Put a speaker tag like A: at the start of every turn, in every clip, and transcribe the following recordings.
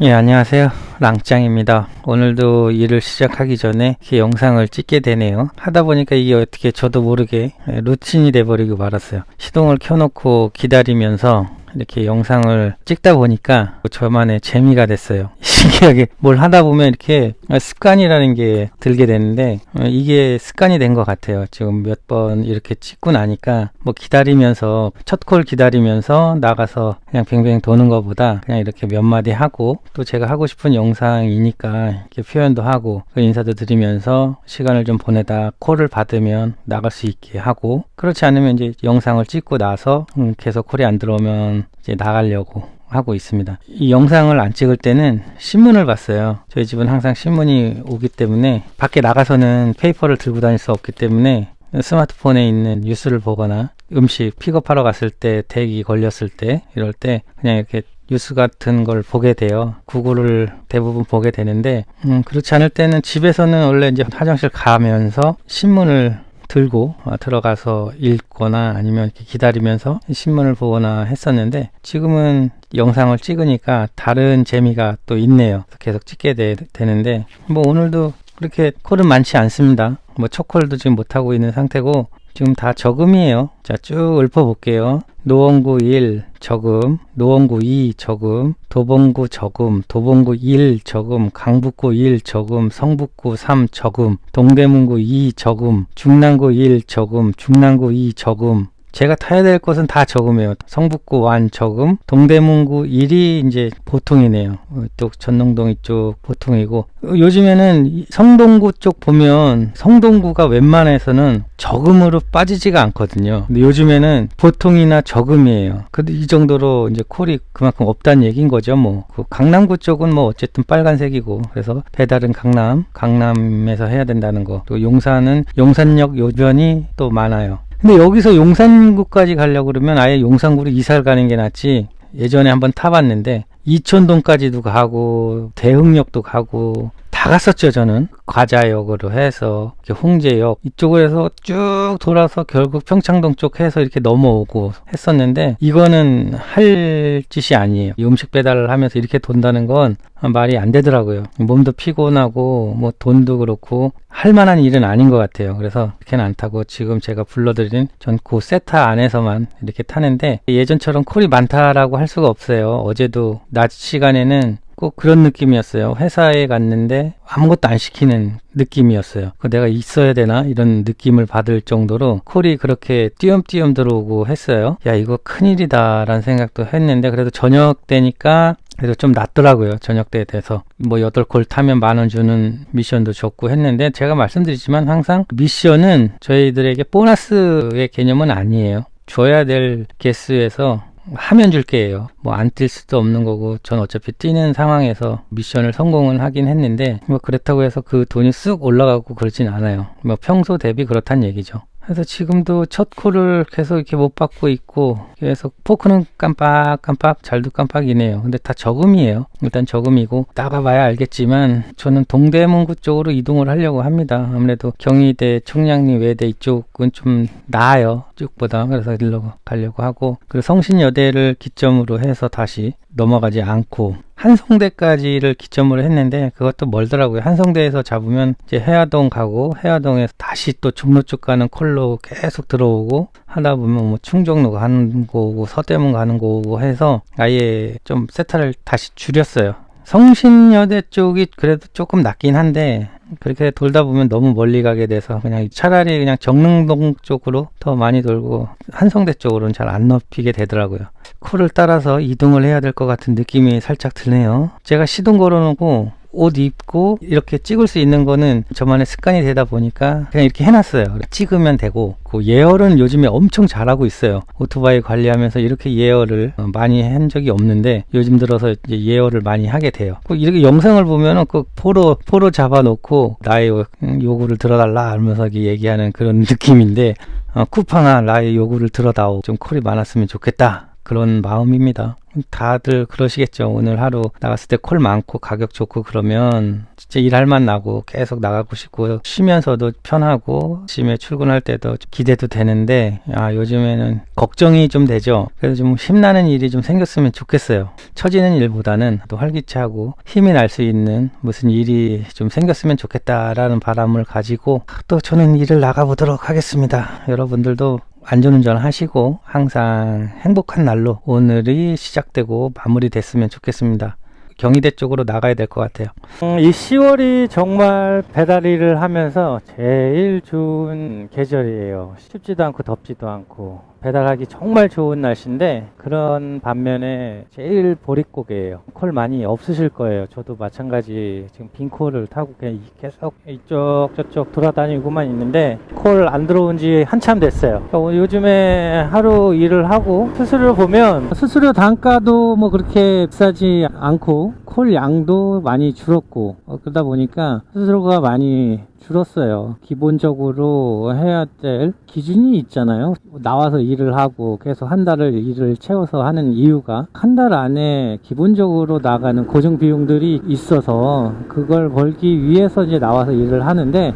A: 예, 안녕하세요. 랑짱입니다. 오늘도 일을 시작하기 전에 이렇게 영상을 찍게 되네요. 하다 보니까 이게 어떻게 저도 모르게 루틴이 돼버리고 말았어요. 시동을 켜놓고 기다리면서 이렇게 영상을 찍다 보니까 저만의 재미가 됐어요. 신기하게 뭘 하다 보면 이렇게 습관이라는 게 들게 되는데 이게 습관이 된 것 같아요. 지금 몇 번 이렇게 찍고 나니까 뭐 기다리면서 첫 콜 기다리면서 나가서 그냥 뱅뱅 도는 것보다 그냥 이렇게 몇 마디 하고 또 제가 하고 싶은 영상이니까 이렇게 표현도 하고 인사도 드리면서 시간을 좀 보내다 콜을 받으면 나갈 수 있게 하고, 그렇지 않으면 이제 영상을 찍고 나서 계속 콜이 안 들어오면 이제 나가려고 하고 있습니다. 이 영상을 안 찍을 때는 신문을 봤어요. 저희 집은 항상 신문이 오기 때문에 밖에 나가서는 페이퍼를 들고 다닐 수 없기 때문에 스마트폰에 있는 뉴스를 보거나 음식 픽업하러 갔을 때 대기 걸렸을 때 이럴 때 그냥 이렇게 뉴스 같은 걸 보게 돼요. 구글을 대부분 보게 되는데 그렇지 않을 때는 집에서는 원래 이제 화장실 가면서 신문을 들고 들어가서 읽거나 아니면 이렇게 기다리면서 신문을 보거나 했었는데, 지금은 영상을 찍으니까 다른 재미가 또 있네요. 계속 찍게 되는데 뭐 오늘도 그렇게 콜은 많지 않습니다. 뭐 첫 콜도 지금 못하고 있는 상태고 지금 다 저금이에요. 자, 쭉 읊어 볼게요. 노원구 1 저금, 노원구 2 저금, 도봉구 저금, 도봉구 1 저금, 강북구 1 저금, 성북구 3 저금, 동대문구 2 저금, 중랑구 1 저금, 중랑구 2 저금. 제가 타야 될 곳은 다 저금이에요. 성북구 1 저금, 동대문구 1이 이제 보통이네요. 또 전농동 이쪽 보통이고, 요즘에는 성동구 쪽 보면 성동구가 웬만해서는 저금으로 빠지지가 않거든요. 근데 요즘에는 보통이나 저금이에요. 근데 이 정도로 이제 콜이 그만큼 없다는 얘기인 거죠. 뭐 그 강남구 쪽은 뭐 어쨌든 빨간색이고, 그래서 배달은 강남에서 해야 된다는 거. 또 용산은 용산역 요변이 또 많아요. 근데 여기서 용산구까지 가려고 그러면 아예 용산구로 이사를 가는 게 낫지. 예전에 한번 타봤는데 이촌동까지도 가고 대흥역도 가고 다 갔었죠. 저는 과자역으로 해서 홍제역 이쪽으로 해서 쭉 돌아서 결국 평창동 쪽 해서 이렇게 넘어오고 했었는데, 이거는 할 짓이 아니에요. 이 음식 배달을 하면서 이렇게 돈다는 건 말이 안 되더라고요. 몸도 피곤하고 뭐 돈도 그렇고 할 만한 일은 아닌 것 같아요. 그래서 이렇게는 안 타고 지금 제가 불러드린 전 그 세타 안에서만 이렇게 타는데, 예전처럼 콜이 많다라고 할 수가 없어요. 어제도 낮 시간에는 꼭 그런 느낌이었어요. 회사에 갔는데 아무것도 안 시키는 느낌이었어요. 내가 있어야 되나 이런 느낌을 받을 정도로 콜이 그렇게 띄엄띄엄 들어오고 했어요. 야, 이거 큰일이다 라는 생각도 했는데, 그래도 저녁 때니까 그래도 좀 낫더라고요. 저녁 때에 돼서 뭐 8콜 타면 10,000원 주는 미션도 줬고 했는데, 제가 말씀드리지만 항상 미션은 저희들에게 보너스의 개념은 아니에요. 줘야 될 개수에서 하면 줄게요. 뭐 안 뛸 수도 없는 거고, 전 어차피 뛰는 상황에서 미션을 성공은 하긴 했는데 뭐 그렇다고 해서 그 돈이 쑥 올라가고 그러진 않아요. 뭐 평소 대비 그렇단 얘기죠. 그래서 지금도 첫 콜을 계속 이렇게 못 받고 있고, 계속 포크는 깜빡깜빡, 잘도 깜빡이네요. 근데 다 저금이에요. 일단 저금이고, 나가봐야 알겠지만 저는 동대문구 쪽으로 이동을 하려고 합니다. 아무래도 경희대, 청량리, 외대 이쪽은 좀 나아요, 쪽보다. 그래서 일로 가려고 하고, 그리고 성신여대를 기점으로 해서 다시 넘어가지 않고 한성대까지를 기점으로 했는데 그것도 멀더라고요. 한성대에서 잡으면 이제 해화동 가고, 해화동에서 다시 또 종로 쪽 가는 콜로 계속 들어오고 하다 보면 뭐 충정로 가는 거 오고 서대문 가는 거 오고 해서 아예 좀 세타를 다시 줄였어요. 성신여대 쪽이 그래도 조금 낫긴 한데 그렇게 돌다 보면 너무 멀리 가게 돼서 그냥 차라리 그냥 정릉동 쪽으로 더 많이 돌고 한성대 쪽으로는 잘 안 넓히게 되더라고요. 콜을 따라서 이동을 해야 될 것 같은 느낌이 살짝 드네요. 제가 시동 걸어놓고 옷 입고 이렇게 찍을 수 있는 거는 저만의 습관이 되다 보니까 그냥 이렇게 해놨어요. 찍으면 되고, 그 예열은 요즘에 엄청 잘하고 있어요. 오토바이 관리하면서 이렇게 예열을 많이 한 적이 없는데 요즘 들어서 이제 예열을 많이 하게 돼요. 이렇게 영상을 보면은 그 포로 잡아놓고 나의 요구를 들어달라 하면서 얘기하는 그런 느낌인데, 쿠팡아 나의 요구를 들어다오, 좀 콜이 많았으면 좋겠다, 그런 마음입니다. 다들 그러시겠죠. 오늘 하루 나갔을 때 콜 많고 가격 좋고 그러면 진짜 일할 맛 나고 계속 나가고 싶고 쉬면서도 편하고 아침에 출근할 때도 기대도 되는데 요즘에는 걱정이 좀 되죠. 그래서 좀 힘나는 일이 좀 생겼으면 좋겠어요. 처지는 일보다는 또 활기차고 힘이 날 수 있는 무슨 일이 좀 생겼으면 좋겠다라는 바람을 가지고 또 저는 일을 나가보도록 하겠습니다. 여러분들도 안전운전 하시고 항상 행복한 날로 오늘이 시작되고 마무리됐으면 좋겠습니다. 경희대 쪽으로 나가야 될 것 같아요. 이 10월이 정말 배달 일을 하면서 제일 좋은 계절이에요. 춥지도 않고 덥지도 않고 배달하기 정말 좋은 날씨인데 그런 반면에 제일 보릿고개예요. 콜 많이 없으실 거예요. 저도 마찬가지 지금 빈 콜을 타고 그냥 계속 이쪽 저쪽 돌아다니고만 있는데 콜 안 들어온 지 한참 됐어요. 그러니까 요즘에 하루 일을 하고 수수료 보면 수수료 단가도 뭐 그렇게 비싸지 않고 콜 양도 많이 줄었고 그러다 보니까 수수료가 많이 줄었어요. 기본적으로 해야 될 기준이 있잖아요. 나와서 일을 하고 계속 한 달을 일을 채워서 하는 이유가 한 달 안에 기본적으로 나가는 고정 비용들이 있어서 그걸 벌기 위해서 이제 나와서 일을 하는데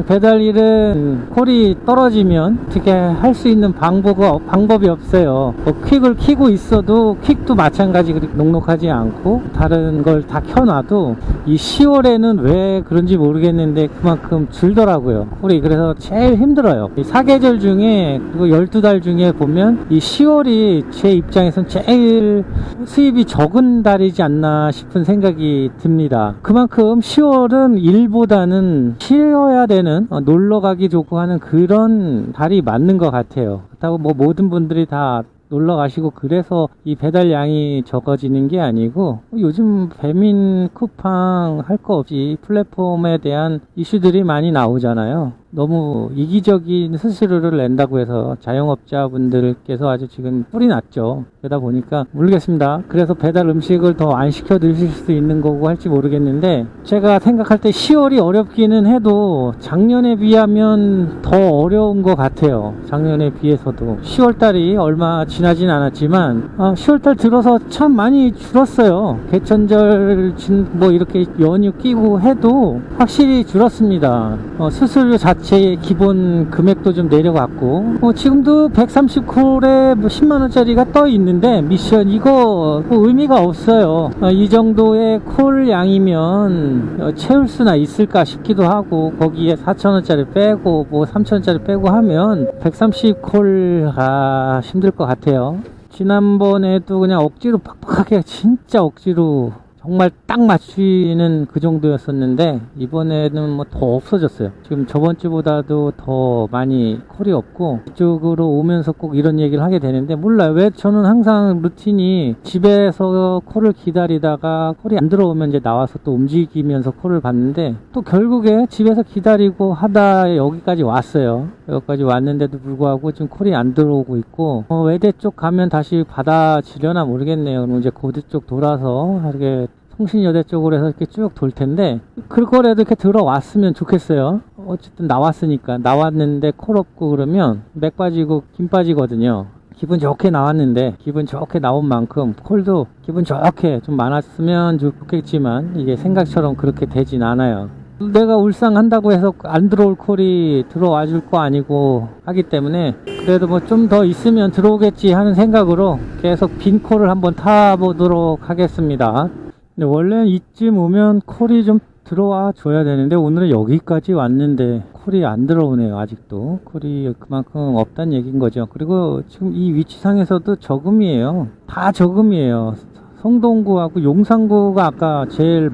A: 배달 일은 콜이 떨어지면 어떻게 할 수 있는 방법이 없어요. 뭐 퀵을 켜고 있어도 퀵도 마찬가지 그렇게 넉넉하지 않고 다른 걸 다 켜놔도 이 10월에는 왜 그런지 모르겠는데 그만큼 줄더라고요. 콜이. 그래서 제일 힘들어요. 이 사계절 중에 그리고 12달 중에 보면 이 10월이 제 입장에선 제일 수입이 적은 달이지 않나 싶은 생각이 듭니다. 그만큼 10월은 일보다는 쉬어야 되는 놀러 가기 좋고 하는 그런 달이 맞는 것 같아요. 그렇다고 뭐 모든 분들이 다 놀러 가시고 그래서 이 배달량이 적어지는 게 아니고 요즘 배민 쿠팡 할 거 없이 플랫폼에 대한 이슈들이 많이 나오잖아요. 너무 이기적인 수수료를 낸다고 해서 자영업자분들께서 아주 지금 뿔이 났죠. 그러다 보니까 모르겠습니다. 그래서 배달 음식을 더 안 시켜 드실 수 있는 거고 할지 모르겠는데 제가 생각할 때 10월이 어렵기는 해도 작년에 비하면 더 어려운 것 같아요. 작년에 비해서도 10월달이 얼마 지나진 않았지만 10월달 들어서 참 많이 줄었어요. 개천절 뭐 이렇게 연휴 끼고 해도 확실히 줄었습니다. 수수료 자체의 기본 금액도 좀 내려갔고 지금도 130콜에 10만원짜리가 떠 있는데 미션 이거 뭐 의미가 없어요. 이 정도의 콜 양이면 채울 수나 있을까 싶기도 하고 거기에 4,000원짜리 빼고 뭐 3,000원짜리 빼고 하면 130콜 힘들 것 같아요. 지난번에도 그냥 억지로 빡빡하게 진짜 억지로 정말 딱 맞추는 그 정도였었는데 이번에는 뭐 더 없어졌어요. 지금 저번 주보다도 더 많이 콜이 없고 이쪽으로 오면서 꼭 이런 얘기를 하게 되는데 몰라요. 왜 저는 항상 루틴이 집에서 콜을 기다리다가 콜이 안 들어오면 이제 나와서 또 움직이면서 콜을 받는데 또 결국에 집에서 기다리고 하다 여기까지 왔어요. 여기까지 왔는데도 불구하고 지금 콜이 안 들어오고 있고 외대 쪽 가면 다시 받아지려나 모르겠네요. 그럼 이제 고대 쪽 돌아서 이렇게 통신여대 쪽으로 해서 이렇게 쭉 돌 텐데 그거라도 이렇게 들어왔으면 좋겠어요. 어쨌든 나왔는데 콜 없고 그러면 맥 빠지고 김 빠지거든요. 기분 좋게 나왔는데 기분 좋게 나온 만큼 콜도 기분 좋게 좀 많았으면 좋겠지만 이게 생각처럼 그렇게 되진 않아요. 내가 울상 한다고 해서 안 들어올 콜이 들어와 줄 거 아니고 하기 때문에 그래도 뭐 좀 더 있으면 들어오겠지 하는 생각으로 계속 빈 콜을 한번 타보도록 하겠습니다. 근데 원래는 이쯤 오면 콜이 좀 들어와 줘야 되는데 오늘은 여기까지 왔는데 콜이 안 들어오네요. 아직도 콜이 그만큼 없다는 얘기인 거죠. 그리고 지금 이 위치상에서도 저금이에요. 다 저금이에요. 성동구하고 용산구가 아까 제일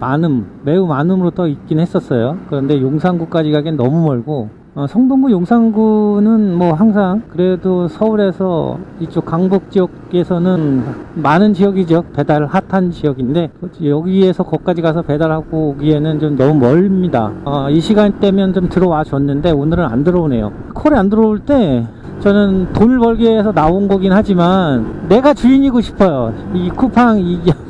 A: 매우 많음으로 떠 있긴 했었어요. 그런데 용산구까지 가기엔 너무 멀고 성동구 용산구는 뭐 항상 그래도 서울에서 이쪽 강북 지역에서는 많은 지역이죠. 배달 핫한 지역인데 여기에서 거기까지 가서 배달하고 오기에는 좀 너무 멀습니다. 이 시간대면 좀 들어와 줬는데 오늘은 안 들어오네요. 콜이 안 들어올 때 저는 돈을 벌기 위해서 나온 거긴 하지만 내가 주인이고 싶어요. 이 쿠팡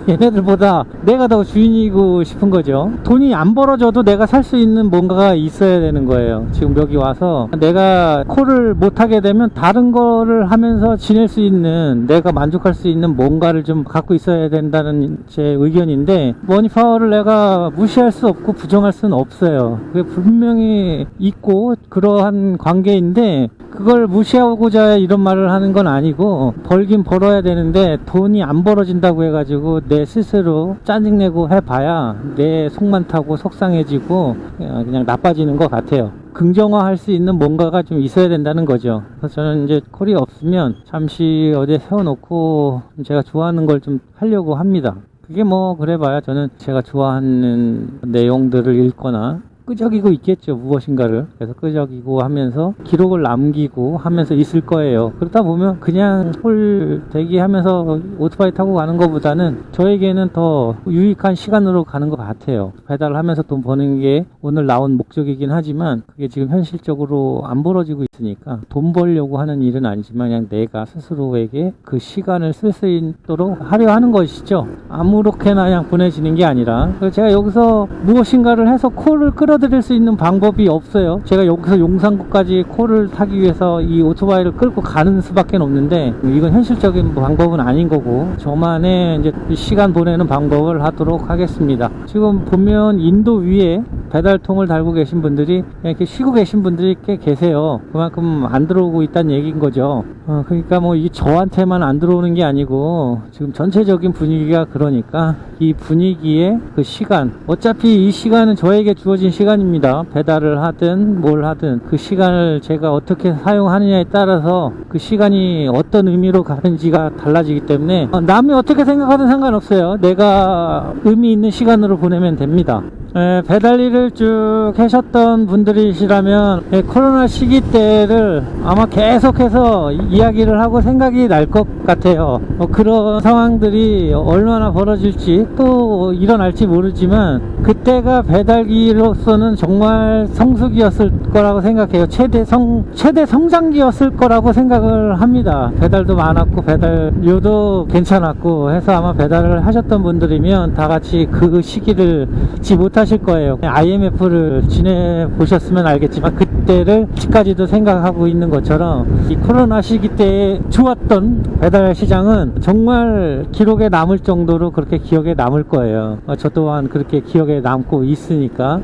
A: 얘네들보다 내가 더 주인이고 싶은 거죠. 돈이 안 벌어져도 내가 살 수 있는 뭔가가 있어야 되는 거예요. 지금 여기 와서 내가 콜을 못하게 되면 다른 거를 하면서 지낼 수 있는, 내가 만족할 수 있는 뭔가를 좀 갖고 있어야 된다는 제 의견인데, 머니파워를 내가 무시할 수 없고 부정할 수는 없어요. 그게 분명히 있고 그러한 관계인데, 그걸 무시하고자 이런 말을 하는 건 아니고, 벌긴 벌어야 되는데 돈이 안 벌어진다고 해가지고 내 스스로 짜증내고 해봐야 내 속만 타고 속상해지고 그냥 나빠지는 것 같아요. 긍정화할 수 있는 뭔가가 좀 있어야 된다는 거죠. 그래서 저는 이제 콜이 없으면 잠시 어디에 세워놓고 제가 좋아하는 걸 좀 하려고 합니다. 그게 뭐 그래봐야 저는 제가 좋아하는 내용들을 읽거나 끄적이고 있겠죠, 무엇인가를. 그래서 끄적이고 하면서 기록을 남기고 하면서 있을 거예요. 그러다 보면 그냥 홀 대기하면서 오토바이 타고 가는 것보다는 저에게는 더 유익한 시간으로 가는 것 같아요. 배달을 하면서 돈 버는 게 오늘 나온 목적이긴 하지만 그게 지금 현실적으로 안 벌어지고 있으니까 돈 벌려고 하는 일은 아니지만 그냥 내가 스스로에게 그 시간을 쓸 수 있도록 하려 하는 것이죠. 아무렇게나 그냥 보내지는 게 아니라. 제가 여기서 무엇인가를 해서 콜을 끌어들일 수 있는 방법이 없어요. 제가 여기서 용산구까지 콜을 타기 위해서 이 오토바이를 끌고 가는 수밖에 없는데, 이건 현실적인 방법은 아닌 거고 저만의 이제 시간 보내는 방법을 하도록 하겠습니다. 지금 보면 인도 위에 배달통을 달고 계신 분들이 이렇게 쉬고 계신 분들이 꽤 계세요. 그만큼 안 들어오고 있다는 얘기인 거죠. 그러니까 뭐 이 저한테만 안 들어오는 게 아니고 지금 전체적인 분위기가 그러니까 이 분위기에 그 시간, 어차피 이 시간은 저에게 주어진 시간입니다. 배달을 하든 뭘 하든 그 시간을 제가 어떻게 사용하느냐에 따라서 그 시간이 어떤 의미로 가는지가 달라지기 때문에 남이 어떻게 생각하든 상관없어요. 내가 의미 있는 시간으로 보내면 됩니다. 배달 일을 쭉 하셨던 분들이시라면 코로나 시기 때를 아마 계속해서 이야기를 하고 생각이 날 것 같아요. 그런 상황들이 얼마나 벌어질지 또 일어날지 모르지만 그때가 배달기로서는 정말 성수기였을 거라고 생각해요. 최대 성장기였을 거라고 생각을 합니다. 배달도 많았고 배달료도 괜찮았고 해서 아마 배달을 하셨던 분들이면 다 같이 그 시기를 잊지 못하실 거예요. IMF를 지내보셨으면 알겠지만 그때를 아직까지도 생각하고 있는 것처럼 이 코로나 시기 때에 좋았던 배달 시장은 정말 기록에 남을 정도로 그렇게 기억에 남을 거예요. 저 또한 그렇게 기억에 남고 있으니까.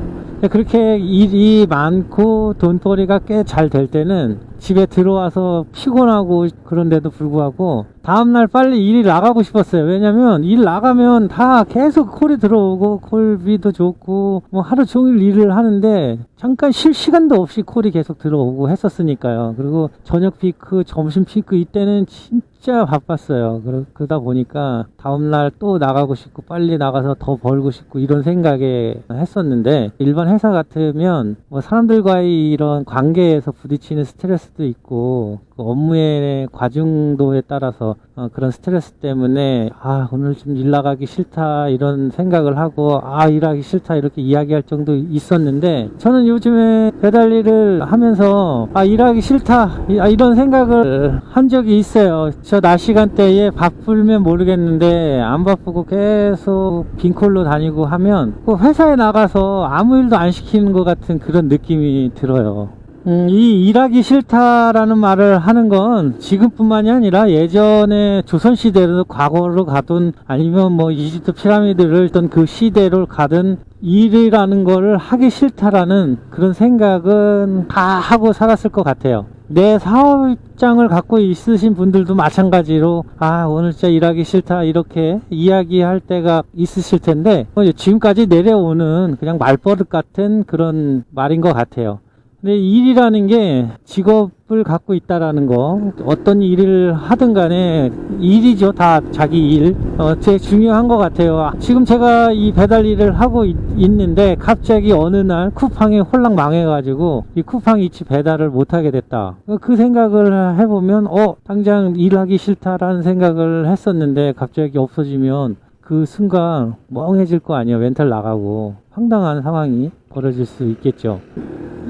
A: 그렇게 일이 많고 돈벌이가 꽤 잘 될 때는 집에 들어와서 피곤하고 그런데도 불구하고 다음날 빨리 일이 나가고 싶었어요. 왜냐면 일 나가면 다 계속 콜이 들어오고 콜비도 좋고 뭐 하루 종일 일을 하는데 잠깐 쉴 시간도 없이 콜이 계속 들어오고 했었으니까요. 그리고 저녁 피크, 점심 피크 이때는 진짜 바빴어요. 그러다 보니까 다음날 또 나가고 싶고 빨리 나가서 더 벌고 싶고 이런 생각에 했었는데, 일반 회사 같으면 뭐 사람들과의 이런 관계에서 부딪히는 스트레스도 있고 그 업무의 과중도에 따라서 그런 스트레스 때문에 오늘 좀 일 나가기 싫다 이런 생각을 하고 일하기 싫다 이렇게 이야기할 정도 있었는데, 저는 요즘에 배달 일을 하면서 일하기 싫다 이런 생각을 한 적이 있어요. 저 낮 시간대에 바쁘면 모르겠는데 안 바쁘고 계속 빈콜로 다니고 하면 그 회사에 나가서 아무 일도 안 시키는 것 같은 그런 느낌이 들어요. 이 일하기 싫다라는 말을 하는 건 지금뿐만이 아니라 예전에 조선시대로 과거로 가든 아니면 뭐 이집트 피라미드를 있던 그 시대로 가든 일이라는 거를 하기 싫다라는 그런 생각은 다 하고 살았을 것 같아요. 내 사업장을 갖고 있으신 분들도 마찬가지로 오늘 진짜 일하기 싫다 이렇게 이야기할 때가 있으실 텐데 지금까지 내려오는 그냥 말버릇 같은 그런 말인 것 같아요. 근데 일이라는 게 직업을 갖고 있다라는 거, 어떤 일을 하든 간에 일이죠. 다 자기 일. 제일 중요한 것 같아요. 지금 제가 이 배달 일을 하고 있는데 갑자기 어느 날 쿠팡이 홀랑 망해가지고 이 쿠팡 이치 배달을 못하게 됐다. 그 생각을 해보면 당장 일하기 싫다라는 생각을 했었는데 갑자기 없어지면 그 순간 멍해질 거 아니에요. 멘탈 나가고 황당한 상황이 벌어질 수 있겠죠.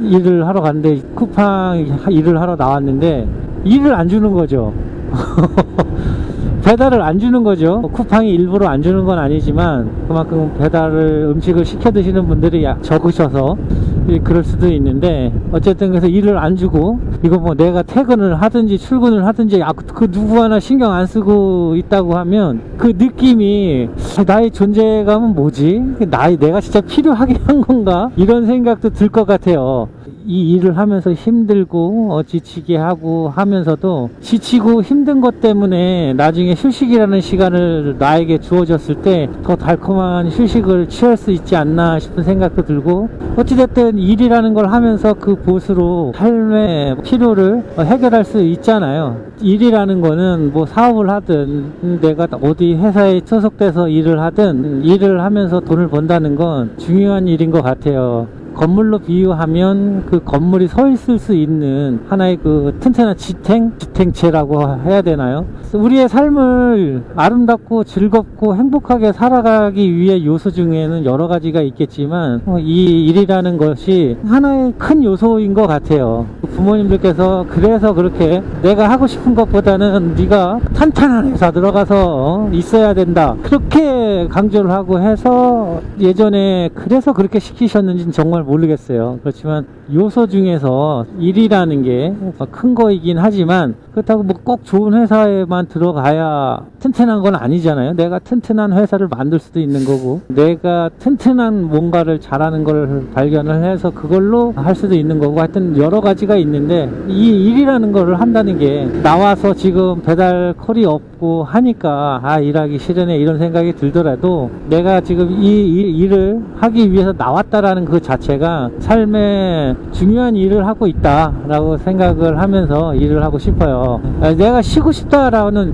A: 일을 하러 갔는데 쿠팡 일을 하러 나왔는데 일을 안 주는 거죠. 배달을 안 주는 거죠. 쿠팡이 일부러 안 주는 건 아니지만 그만큼 배달을 음식을 시켜 드시는 분들이 적으셔서 그럴 수도 있는데, 어쨌든 그래서 일을 안 주고 이거 뭐 내가 퇴근을 하든지 출근을 하든지 그 누구 하나 신경 안 쓰고 있다고 하면 그 느낌이 나의 존재감은 뭐지? 내가 진짜 필요하게 한 건가? 이런 생각도 들 것 같아요. 이 일을 하면서 힘들고 지치게 하고 하면서도 지치고 힘든 것 때문에 나중에 휴식이라는 시간을 나에게 주어졌을 때 더 달콤한 휴식을 취할 수 있지 않나 싶은 생각도 들고, 어찌됐든 일이라는 걸 하면서 그 보수로 삶의 필요를 해결할 수 있잖아요. 일이라는 거는 뭐 사업을 하든 내가 어디 회사에 소속돼서 일을 하든 일을 하면서 돈을 번다는 건 중요한 일인 것 같아요. 건물로 비유하면 그 건물이 서 있을 수 있는 하나의 그 튼튼한 지탱체라고 해야 되나요? 우리의 삶을 아름답고 즐겁고 행복하게 살아가기 위해 요소 중에는 여러 가지가 있겠지만 이 일이라는 것이 하나의 큰 요소인 것 같아요. 부모님들께서 그래서 그렇게 내가 하고 싶은 것보다는 네가 탄탄한 회사 들어가서 있어야 된다, 그렇게 강조를 하고 해서 예전에 그래서 그렇게 시키셨는지는 정말 모르겠어요. 그렇지만 요소 중에서 일이라는 게 큰 거이긴 하지만 그렇다고 뭐 꼭 좋은 회사에만 들어가야 튼튼한 건 아니잖아요. 내가 튼튼한 회사를 만들 수도 있는 거고, 내가 튼튼한 뭔가를 잘하는 걸 발견을 해서 그걸로 할 수도 있는 거고, 하여튼 여러 가지가 있는데 이 일이라는 거를 한다는 게 나와서 지금 배달 콜이 없고 하니까 일하기 싫으네 이런 생각이 들더라도 내가 지금 이 일을 하기 위해서 나왔다라는 그 자체가 삶에 중요한 일을 하고 있다라고 생각을 하면서 일을 하고 싶어요. 내가 쉬고 싶다라는,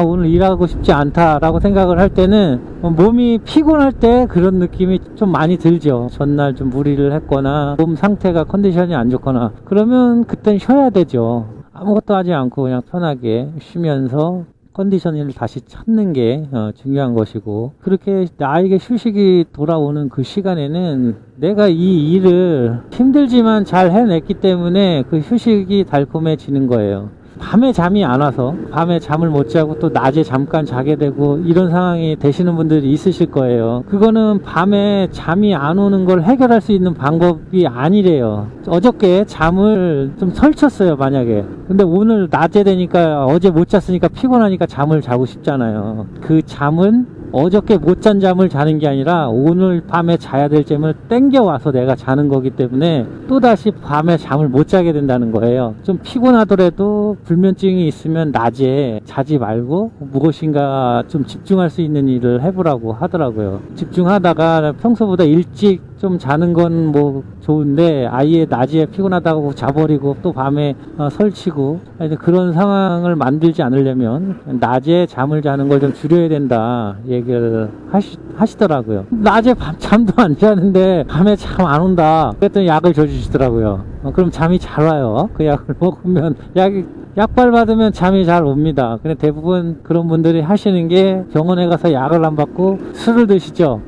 A: 오늘 일하고 싶지 않다라고 생각을 할 때는 몸이 피곤할 때 그런 느낌이 좀 많이 들죠. 전날 좀 무리를 했거나 몸 상태가 컨디션이 안 좋거나 그러면 그땐 쉬어야 되죠. 아무것도 하지 않고 그냥 편하게 쉬면서 컨디션을 다시 찾는 게 중요한 것이고, 그렇게 나에게 휴식이 돌아오는 그 시간에는 내가 이 일을 힘들지만 잘 해냈기 때문에 그 휴식이 달콤해지는 거예요. 밤에 잠이 안 와서 밤에 잠을 못 자고 또 낮에 잠깐 자게 되고 이런 상황이 되시는 분들이 있으실 거예요. 그거는 밤에 잠이 안 오는 걸 해결할 수 있는 방법이 아니래요. 어저께 잠을 좀 설쳤어요, 만약에. 근데 오늘 낮에 되니까 어제 못 잤으니까 피곤하니까 잠을 자고 싶잖아요. 그 잠은 어저께 못 잔 잠을 자는 게 아니라 오늘 밤에 자야 될 잠을 땡겨와서 내가 자는 거기 때문에 또다시 밤에 잠을 못 자게 된다는 거예요. 좀 피곤하더라도 불면증이 있으면 낮에 자지 말고 무엇인가 좀 집중할 수 있는 일을 해보라고 하더라고요. 집중하다가 평소보다 일찍 좀 자는 건 뭐 좋은데 아예 낮에 피곤하다고 자버리고 또 밤에 설치고 그런 상황을 만들지 않으려면 낮에 잠을 자는 걸 좀 줄여야 된다 얘기를 하시더라고요. 낮에 잠도 안 자는데 밤에 잠 안 온다 그랬더니 약을 줘주시더라고요. 그럼 잠이 잘 와요. 그 약을 먹으면 약발 받으면 잠이 잘 옵니다. 근데 대부분 그런 분들이 하시는 게 병원에 가서 약을 안 받고 술을 드시죠.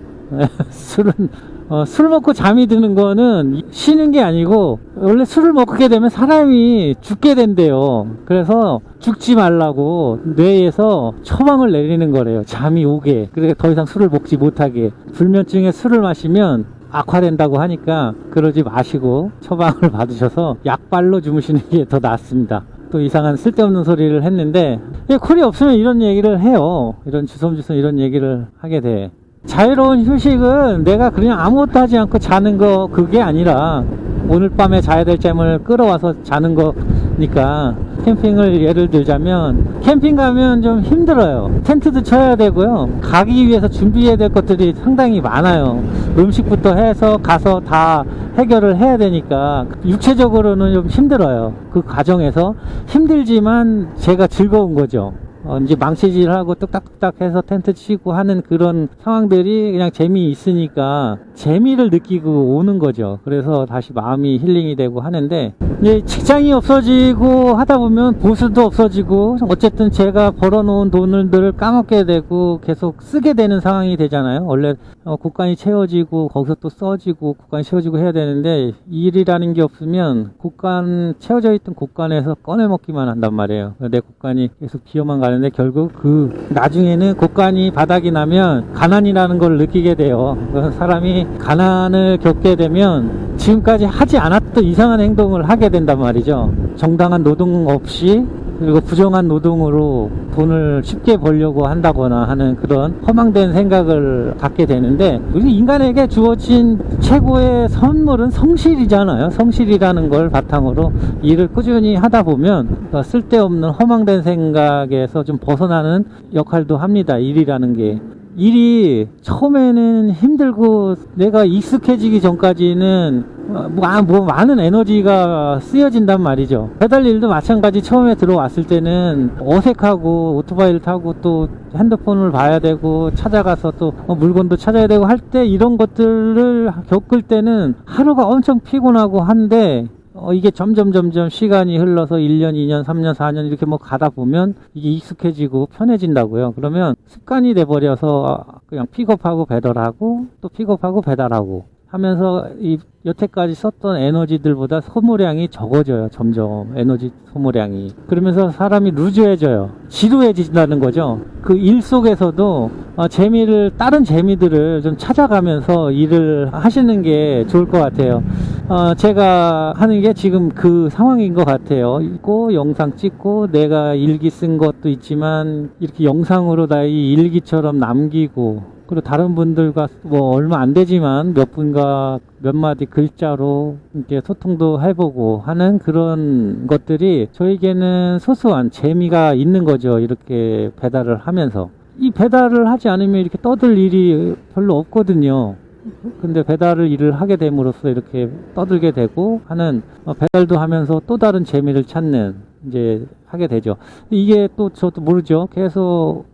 A: 술 먹고 잠이 드는 거는 쉬는 게 아니고 원래 술을 먹게 되면 사람이 죽게 된대요. 그래서 죽지 말라고 뇌에서 처방을 내리는 거래요. 잠이 오게. 그러니까 더 이상 술을 먹지 못하게. 불면증에 술을 마시면 악화된다고 하니까 그러지 마시고 처방을 받으셔서 약발로 주무시는 게 더 낫습니다. 또 이상한 쓸데없는 소리를 했는데 콜이 없으면 이런 얘기를 해요. 이런 주섬주섬 이런 얘기를 하게 돼. 자유로운 휴식은 내가 그냥 아무것도 하지 않고 자는 거 그게 아니라 오늘 밤에 자야 될 잠을 끌어와서 자는 거니까, 캠핑을 예를 들자면 캠핑 가면 좀 힘들어요. 텐트도 쳐야 되고요. 가기 위해서 준비해야 될 것들이 상당히 많아요. 음식부터 해서 가서 다 해결을 해야 되니까 육체적으로는 좀 힘들어요. 그 과정에서 힘들지만 제가 즐거운 거죠. 이제 망치질하고 뚝딱뚝딱 해서 텐트 치고 하는 그런 상황들이 그냥 재미있으니까 재미를 느끼고 오는 거죠. 그래서 다시 마음이 힐링이 되고 하는데, 이제 직장이 없어지고 하다 보면 보수도 없어지고 어쨌든 제가 벌어놓은 돈을 까먹게 되고 계속 쓰게 되는 상황이 되잖아요. 원래 곳간이 채워지고 거기서 또 써지고 곳간이 채워지고 해야 되는데, 일이라는 게 없으면 채워져 있던 곳간에서 꺼내 먹기만 한단 말이에요. 내 곳간이 계속 비어만 가는데 결국 나중에는 곳간이 바닥이 나면 가난이라는 걸 느끼게 돼요. 사람이 가난을 겪게 되면 지금까지 하지 않았던 이상한 행동을 하게 된단 말이죠. 정당한 노동 없이, 그리고 부정한 노동으로 돈을 쉽게 벌려고 한다거나 하는 그런 허망된 생각을 갖게 되는데, 우리 인간에게 주어진 최고의 선물은 성실이잖아요. 성실이라는 걸 바탕으로 일을 꾸준히 하다 보면 쓸데없는 허망된 생각에서 좀 벗어나는 역할도 합니다. 일이라는 게. 일이 처음에는 힘들고 내가 익숙해지기 전까지는 많은 에너지가 쓰여진단 말이죠. 배달 일도 마찬가지. 처음에 들어왔을 때는 어색하고 오토바이를 타고 또 핸드폰을 봐야 되고 찾아가서 또 물건도 찾아야 되고 할 때, 이런 것들을 겪을 때는 하루가 엄청 피곤하고 한데, 이게 점점 시간이 흘러서 1년, 2년, 3년, 4년 이렇게 가다 보면 이게 익숙해지고 편해진다고요. 그러면 습관이 돼버려서 그냥 픽업하고 배달하고 또 픽업하고 배달하고 하면서 여태까지 썼던 에너지들보다 소모량이 적어져요. 점점 에너지 소모량이. 그러면서 사람이 루즈해져요. 지루해진다는 거죠. 그 일 속에서도 다른 재미들을 좀 찾아가면서 일을 하시는 게 좋을 것 같아요. 제가 하는 게 지금 그 상황인 것 같아요. 영상 찍고 내가 일기 쓴 것도 있지만 이렇게 영상으로 다 이 일기처럼 남기고, 그리고 다른 분들과 얼마 안 되지만 몇 분과 몇 마디 글자로 이렇게 소통도 해보고 하는 그런 것들이 저에게는 소소한 재미가 있는 거죠. 이렇게 배달을 하면서. 이 배달을 하지 않으면 이렇게 떠들 일이 별로 없거든요. 근데 배달을 일을 하게 됨으로써 이렇게 떠들게 되고 하는, 배달도 하면서 또 다른 재미를 찾는, 이제 하게 되죠. 이게 또 저도 모르죠. 계속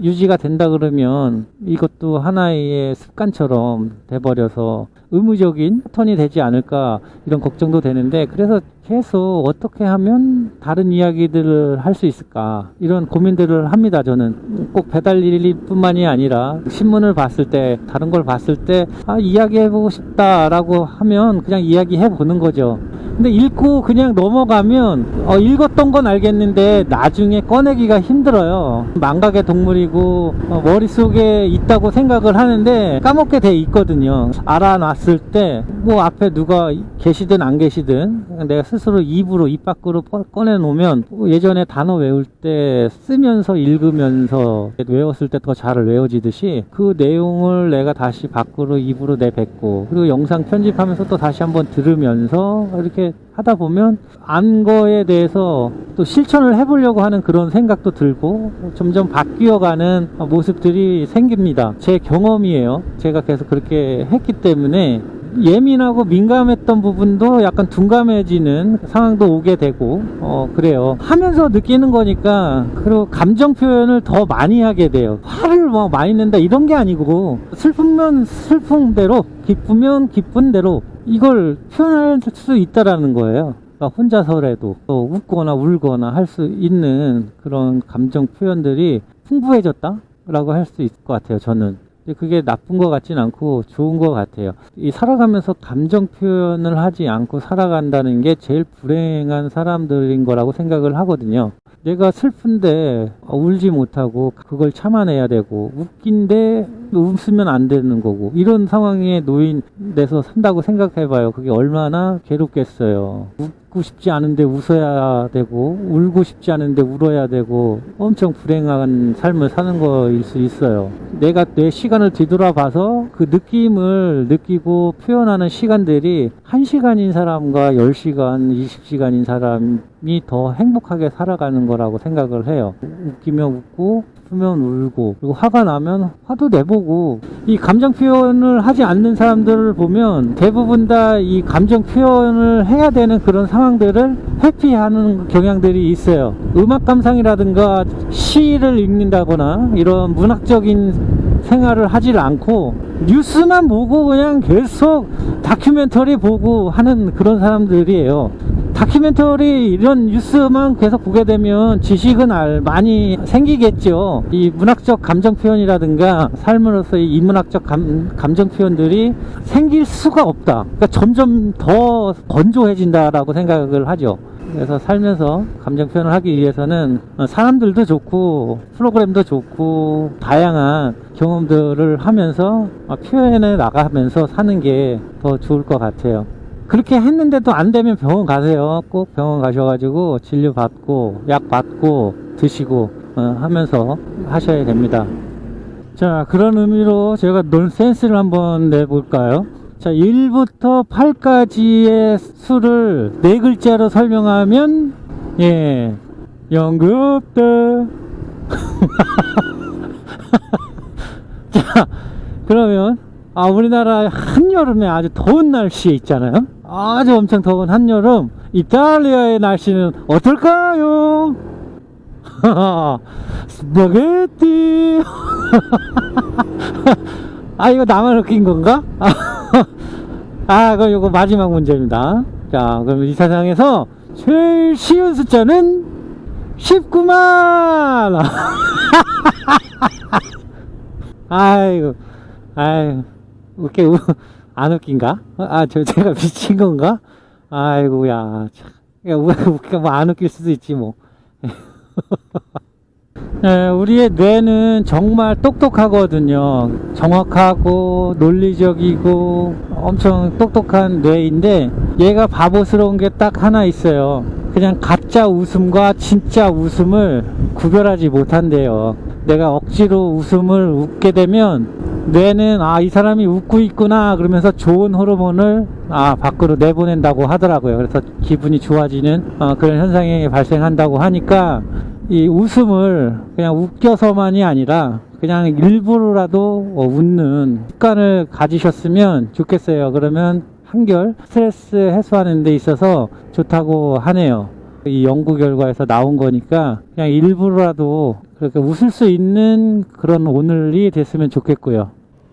A: 유지가 된다 그러면 이것도 하나의 습관처럼 돼버려서 의무적인 패턴이 되지 않을까, 이런 걱정도 되는데, 그래서 계속 어떻게 하면 다른 이야기들을 할 수 있을까, 이런 고민들을 합니다. 저는 꼭 배달 일뿐만이 아니라 신문을 봤을 때, 다른 걸 봤을 때 이야기해보고 싶다라고 하면 그냥 이야기해보는 거죠. 근데 읽고 그냥 넘어가면 읽었던 건 알겠는데 나중에 꺼내기가 힘들어요. 망각의 동물이고 머릿속에 있다고 생각을 하는데 까먹게 돼 있거든요. 알아놨을 때 앞에 누가 계시든 안 계시든 내가 스스로 입 밖으로 꺼내 놓으면, 예전에 단어 외울 때 쓰면서 읽으면서 외웠을 때 더 잘 외워지듯이 그 내용을 내가 다시 밖으로 입으로 내뱉고, 그리고 영상 편집하면서 또 다시 한번 들으면서 이렇게 하다 보면 안 거에 대해서 또 실천을 해보려고 하는 그런 생각도 들고 점점 바뀌어가는 모습들이 생깁니다. 제 경험이에요. 제가 계속 그렇게 했기 때문에 예민하고 민감했던 부분도 약간 둔감해지는 상황도 오게 되고 그래요. 하면서 느끼는 거니까. 그리고 감정 표현을 더 많이 하게 돼요. 화를 많이 낸다 이런 게 아니고, 슬프면 슬픔대로, 기쁘면 기쁜 대로 이걸 표현할 수 있다라는 거예요. 그러니까 혼자서라도 또 웃거나 울거나 할 수 있는 그런 감정 표현들이 풍부해졌다라고 할 수 있을 것 같아요. 저는 그게 나쁜 것 같진 않고 좋은 것 같아요. 살아가면서 감정 표현을 하지 않고 살아간다는 게 제일 불행한 사람들인 거라고 생각을 하거든요. 내가 슬픈데 울지 못하고 그걸 참아내야 되고, 웃긴데 웃으면 안 되는 거고, 이런 상황에 놓인돼서 산다고 생각해봐요. 그게 얼마나 괴롭겠어요. 웃고 싶지 않은데 웃어야 되고, 울고 싶지 않은데 울어야 되고, 엄청 불행한 삶을 사는 거일 수 있어요. 내가 내 시간을 뒤돌아봐서 그 느낌을 느끼고 표현하는 시간들이 1시간인 사람과 10시간, 20시간인 사람이 더 행복하게 살아가는 거라고 생각을 해요. 웃기면 웃고 슬프면 울고, 그리고 화가 나면 화도 내보고, 이 감정 표현을 하지 않는 사람들을 보면 대부분 다 이 감정 표현을 해야 되는 그런 상황들을 회피하는 경향들이 있어요. 음악 감상이라든가 시를 읽는다거나 이런 문학적인 생활을 하질 않고 뉴스만 보고 그냥 계속 다큐멘터리 보고 하는 그런 사람들이에요. 다큐멘터리 이런 뉴스만 계속 보게 되면 지식은 많이 생기겠죠. 이 문학적 감정 표현이라든가 삶으로서의 인문학적 감정 표현들이 생길 수가 없다. 그러니까 점점 더 건조해진다라고 생각을 하죠. 그래서 살면서 감정 표현을 하기 위해서는 사람들도 좋고 프로그램도 좋고 다양한 경험들을 하면서 표현해 나가면서 사는 게 더 좋을 것 같아요. 그렇게 했는데도 안 되면 병원 가세요. 꼭 병원 가셔가지고 진료 받고 약 받고 드시고 하면서 하셔야 됩니다. 자, 그런 의미로 제가 논센스를 한번 내볼까요? 자, 1부터 8까지의 수를 4글자로 설명하면 연구 없다. 자, 그러면 우리나라 한여름에 아주 더운 날씨에 있잖아요. 아주 엄청 더운 한여름, 이탈리아의 날씨는 어떨까요? 스파게티. 이거 나만 웃긴 건가? 그럼 이거 마지막 문제입니다. 자, 그럼 이 세상에서 제일 쉬운 숫자는 19만. 아이고, 웃게, 안 웃긴가? 제가 미친 건가? 아이고야, 참. 안 웃길 수도 있지, 뭐. 네, 우리의 뇌는 정말 똑똑하거든요. 정확하고 논리적이고 엄청 똑똑한 뇌인데 얘가 바보스러운 게 딱 하나 있어요. 그냥 가짜 웃음과 진짜 웃음을 구별하지 못한대요. 내가 억지로 웃음을 웃게 되면 뇌는 이 사람이 웃고 있구나 그러면서 좋은 호르몬을 밖으로 내보낸다고 하더라고요. 그래서 기분이 좋아지는 그런 현상이 발생한다고 하니까 이 웃음을 그냥 웃겨서만이 아니라 그냥 일부러라도 웃는 습관을 가지셨으면 좋겠어요. 그러면 한결 스트레스 해소하는 데 있어서 좋다고 하네요. 이 연구 결과에서 나온 거니까 그냥 일부러라도 그렇게 웃을 수 있는 그런 오늘이 됐으면 좋겠고요.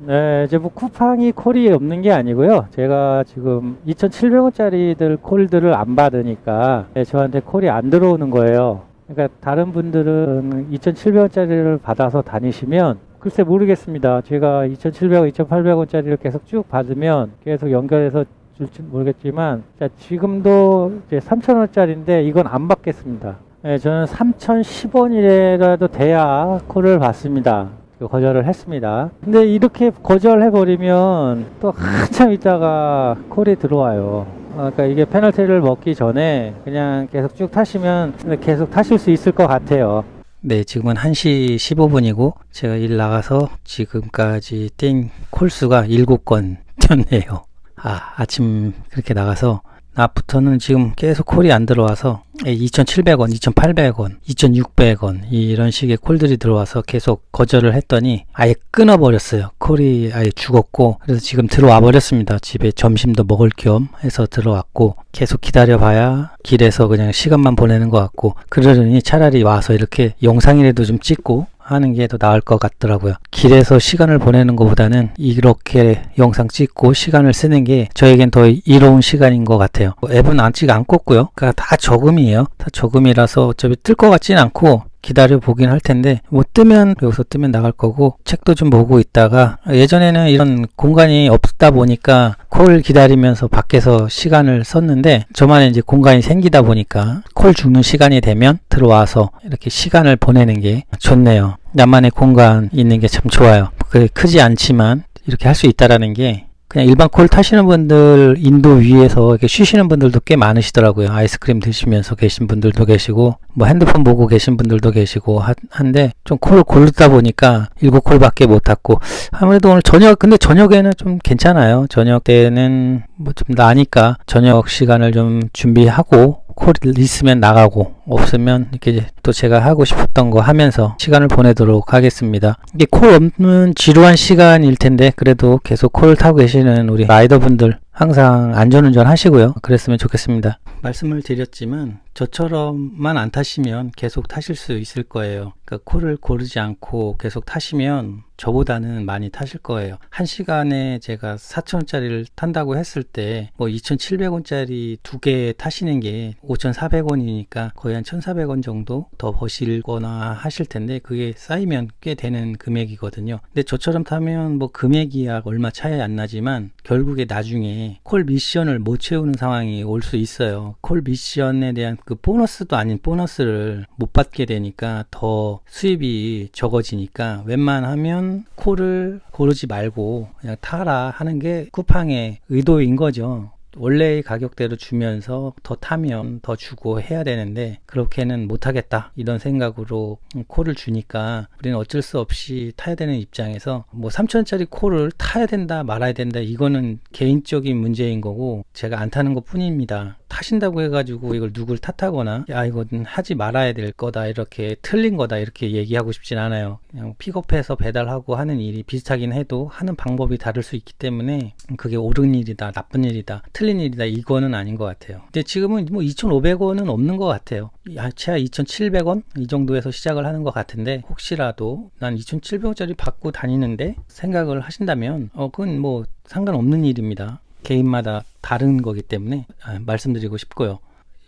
A: 네, 이제 뭐 쿠팡이 콜이 없는 게 아니고요. 제가 지금 2,700원짜리들 콜들을 안 받으니까 저한테 콜이 안 들어오는 거예요. 그러니까 다른 분들은 2,700원짜리를 받아서 다니시면 글쎄 모르겠습니다. 제가 2,700원, 2,800원짜리를 계속 쭉 받으면 계속 연결해서 줄지 모르겠지만 지금도 이제 3,000원짜리인데 이건 안 받겠습니다. 네, 저는 3,010원이라도 돼야 콜을 받습니다. 거절을 했습니다. 근데 이렇게 거절해버리면 또 한참 있다가 콜이 들어와요. 그러니까 이게 페널티를 먹기 전에 그냥 계속 쭉 타시면 계속 타실 수 있을 것 같아요. 네, 지금은 1시 15분이고 제가 일 나가서 지금까지 땡 콜수가 7건 됐네요. 아침 그렇게 나가서 낮부터는 지금 계속 콜이 안 들어와서 2,700원, 2,800원, 2,600원 이런 식의 콜들이 들어와서 계속 거절을 했더니 아예 끊어버렸어요. 콜이 아예 죽었고 그래서 지금 들어와 버렸습니다. 집에 점심도 먹을 겸 해서 들어왔고 계속 기다려봐야 길에서 그냥 시간만 보내는 것 같고 그러려니 차라리 와서 이렇게 영상이라도 좀 찍고 하는 게 더 나을 것 같더라고요. 길에서 시간을 보내는 것보다는 이렇게 영상 찍고 시간을 쓰는 게 저에겐 더 이로운 시간인 것 같아요. 앱은 아직 안 껐고요. 그러니까 다 저금이에요. 다 저금이라서 어차피 뜰 것 같진 않고 기다려 보긴 할 텐데 뭐 뜨면 여기서 뜨면 나갈 거고 책도 좀 보고 있다가 예전에는 이런 공간이 없다 보니까 콜 기다리면서 밖에서 시간을 썼는데 저만의 이제 공간이 생기다 보니까 콜 죽는 시간이 되면 들어와서 이렇게 시간을 보내는 게 좋네요. 나만의 공간 있는 게 참 좋아요. 크지 않지만 이렇게 할 수 있다라는 게 그냥 일반 콜 타시는 분들 인도 위에서 이렇게 쉬시는 분들도 꽤 많으시더라고요. 아이스크림 드시면서 계신 분들도 계시고 뭐 핸드폰 보고 계신 분들도 계시고 한데 좀 콜을 고르다 보니까 7콜밖에 못 탔고 아무래도 오늘 근데 저녁에는 좀 괜찮아요. 저녁 때는 뭐 좀 나니까 저녁 시간을 좀 준비하고 콜 있으면 나가고 없으면 이렇게 또 제가 하고 싶었던 거 하면서 시간을 보내도록 하겠습니다. 이게 콜 없는 지루한 시간일 텐데 그래도 계속 콜 타고 계시는 우리 라이더분들 항상 안전운전 하시고요. 그랬으면 좋겠습니다. 말씀을 드렸지만 저처럼만 안 타시면 계속 타실 수 있을 거예요. 그러니까 콜을 고르지 않고 계속 타시면 저보다는 많이 타실 거예요. 1시간에 제가 4,000원짜리를 탄다고 했을 때 뭐 2,700원짜리 2개 타시는 게 5,400원이니까 거의 한 1,400원 정도 더 버실거나 하실 텐데 그게 쌓이면 꽤 되는 금액이거든요. 근데 저처럼 타면 뭐 금액이야 얼마 차이 안 나지만 결국에 나중에 콜 미션을 못 채우는 상황이 올 수 있어요. 콜 미션에 대한 그 보너스도 아닌 보너스를 못 받게 되니까 더 수입이 적어지니까 웬만하면 콜을 고르지 말고 그냥 타라 하는 게 쿠팡의 의도인 거죠. 원래의 가격대로 주면서 더 타면 더 주고 해야 되는데 그렇게는 못하겠다 이런 생각으로 콜을 주니까 우리는 어쩔 수 없이 타야 되는 입장에서 뭐 3,000원짜리 콜을 타야 된다 말아야 된다 이거는 개인적인 문제인 거고 제가 안 타는 것 뿐입니다. 타신다고 해가지고 이걸 누굴 탓하거나 야 이건 하지 말아야 될 거다 이렇게 틀린 거다 이렇게 얘기하고 싶진 않아요. 그냥 픽업해서 배달하고 하는 일이 비슷하긴 해도 하는 방법이 다를 수 있기 때문에 그게 옳은 일이다 나쁜 일이다 틀린 일이다 이거는 아닌 것 같아요. 근데 지금은 뭐 2,500원은 없는 것 같아요. 최하 2,700원 이 정도에서 시작을 하는 것 같은데 혹시라도 난 2,700원짜리 받고 다니는데 생각을 하신다면 그건 뭐 상관없는 일입니다. 개인마다 다른 거기 때문에 말씀드리고 싶고요.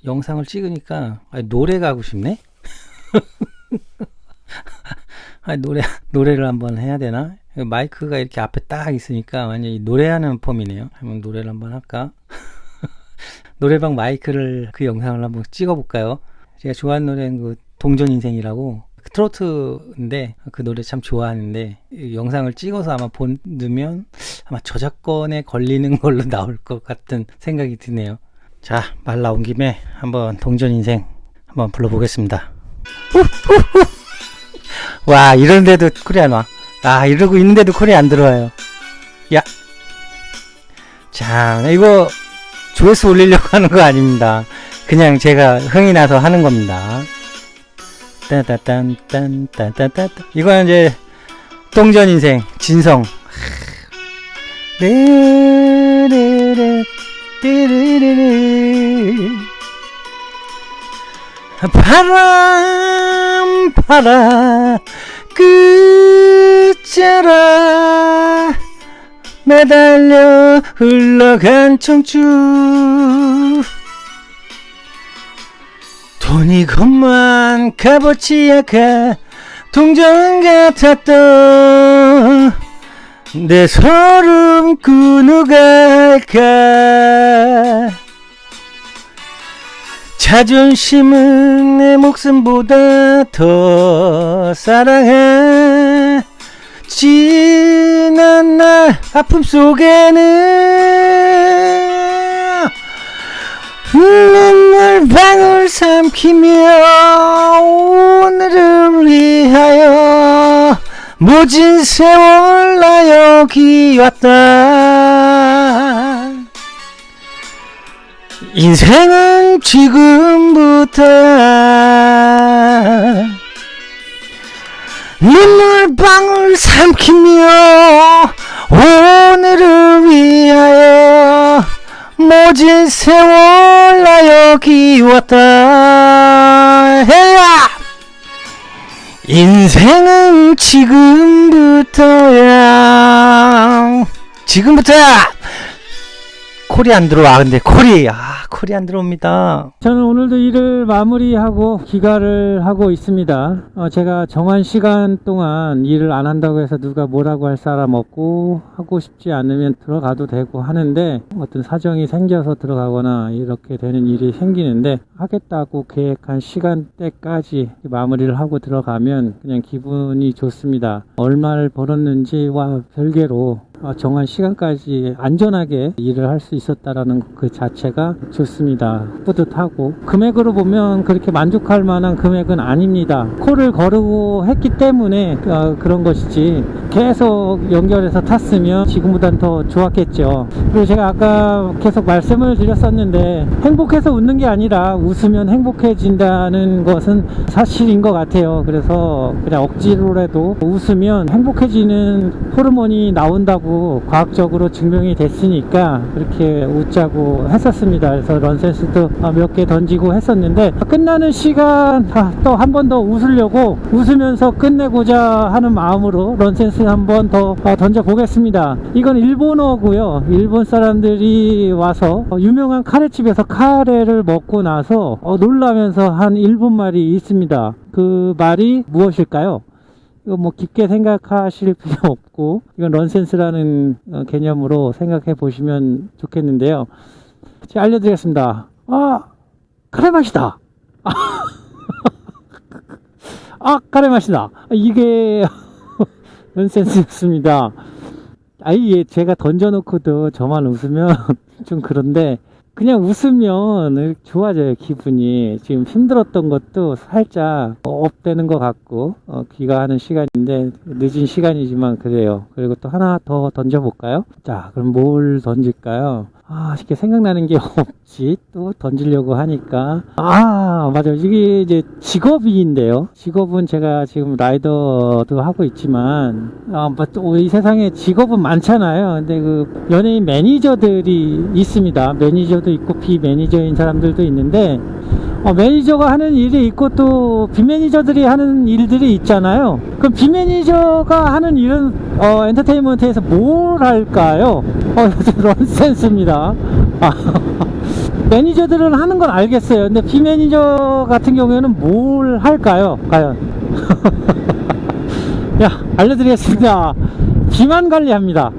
A: 영상을 찍으니까 노래가 하고 싶네? 노래를 한번 해야 되나? 마이크가 이렇게 앞에 딱 있으니까 완전히 노래하는 폼이네요. 한번 노래를 한번 할까? 노래방 마이크를 그 영상을 한번 찍어볼까요? 제가 좋아하는 노래는 그 동전인생이라고 트로트인데 그 노래 참 좋아하는데 영상을 찍어서 아마 보면 아마 저작권에 걸리는 걸로 나올 것 같은 생각이 드네요. 자, 말 나온 김에 한번 동전인생 한번 불러보겠습니다. 와, 이런데도 콜이 안 와. 아, 이러고 있는데도 콜이 안 들어와요. 야, 자, 이거 조회수 올리려고 하는 거 아닙니다. 그냥 제가 흥이 나서 하는 겁니다. 따따딴딴따따따 이거는 이제 동전인생 진성. 바람 바라 끝자라 매달려 흘러간 청춘 돈이 것만 값어치 약한 동전 같았던 내 소름 그 누가 할까 자존심은 내 목숨보다 더 사랑해 지난 날 아픔 속에는 눈물 방울 삼키며 오늘을 위하여 모진 세월 나 여기 왔다 인생은 지금부터야 눈물 방울 삼키며 오늘을 위하여 모진 세월 나 여기 왔다 해야 인생은 지금부터야 콜이 안 들어와. 근데 콜이 안 들어옵니다. 저는 오늘도 일을 마무리하고 귀가를 하고 있습니다. 제가 정한 시간 동안 일을 안 한다고 해서 누가 뭐라고 할 사람 없고 하고 싶지 않으면 들어가도 되고 하는데 어떤 사정이 생겨서 들어가거나 이렇게 되는 일이 생기는데 하겠다고 계획한 시간대까지 마무리를 하고 들어가면 그냥 기분이 좋습니다. 얼마를 벌었는지와 별개로 정한 시간까지 안전하게 일을 할 수 있었다라는 그 자체가 좋습니다. 뿌듯하고, 금액으로 보면 그렇게 만족할 만한 금액은 아닙니다. 콜을 거르고 했기 때문에 그런 것이지, 계속 연결해서 탔으면 지금보단 더 좋았겠죠. 그리고 제가 아까 계속 말씀을 드렸었는데, 행복해서 웃는 게 아니라 웃으면 행복해진다는 것은 사실인 것 같아요. 그래서 그냥 억지로라도 웃으면 행복해지는 호르몬이 나온다고 과학적으로 증명이 됐으니까 그렇게 웃자고 했었습니다. 그래서 런센스도 몇 개 던지고 했었는데, 끝나는 시간 또 한 번 더 웃으려고, 웃으면서 끝내고자 하는 마음으로 런센스 한 번 더 던져 보겠습니다. 이건 일본어고요. 일본 사람들이 와서 유명한 카레집에서 카레를 먹고 나서 놀라면서 한 일본말이 있습니다. 그 말이 무엇일까요? 이거 뭐 깊게 생각하실 필요 없고, 이건 런센스라는 개념으로 생각해 보시면 좋겠는데요. 제가 알려드리겠습니다. 카레 맛이다. 카레 맛이다. 이게 넌센스였습니다. 이게 제가 던져놓고도 저만 웃으면 좀 그런데, 그냥 웃으면 좋아져요, 기분이. 지금 힘들었던 것도 살짝 업되는 것 같고, 귀가하는 시간인데, 늦은 시간이지만 그래요. 그리고 또 하나 더 던져볼까요? 자, 그럼 뭘 던질까요? 쉽게 생각나는 게 없지. 또 던지려고 하니까. 맞아요. 이게 이제 직업인데요. 직업은 제가 지금 라이더도 하고 있지만, 또 이 세상에 직업은 많잖아요. 근데 그 연예인 매니저들이 있습니다. 매니저도 있고 비매니저인 사람들도 있는데, 매니저가 하는 일이 있고 또 비매니저들이 하는 일들이 있잖아요. 그럼 비매니저가 하는 일은 엔터테인먼트에서 뭘 할까요? 런센스입니다. 매니저들은 하는 건 알겠어요. 근데 비매니저 같은 경우에는 뭘 할까요? 과연? 알려드리겠습니다. 비만 관리합니다.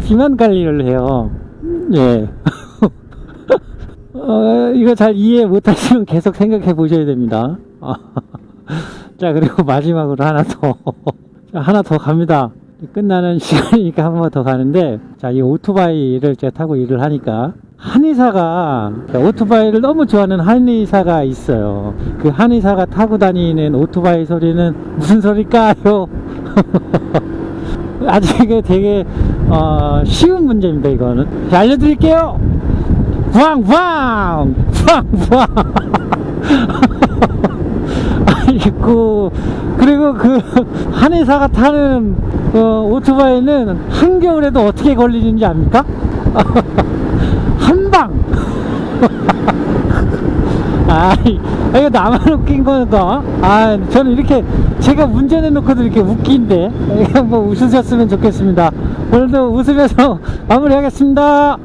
A: 비만 관리를 해요. 예. 이거 잘 이해 못하시면 계속 생각해 보셔야 됩니다. 자, 그리고 마지막으로 하나 더 갑니다. 끝나는 시간이니까 한 번 더 가는데, 자, 이 오토바이를 제가 타고 일을 하니까, 한의사가, 오토바이를 너무 좋아하는 한의사가 있어요. 그 한의사가 타고 다니는 오토바이 소리는 무슨 소리일까요? 아직 되게 쉬운 문제입니다. 이거는 알려드릴게요. 부앙부앙 부앙부앙. 그리고 그 한의사가 타는 오토바이는 한겨울에도 어떻게 걸리는지 압니까? 한방. 이거 나만 웃긴 거니까. 저는 이렇게 제가 문제 내놓고도 이렇게 웃긴데, 뭐 웃으셨으면 좋겠습니다. 오늘도 웃으면서 마무리하겠습니다.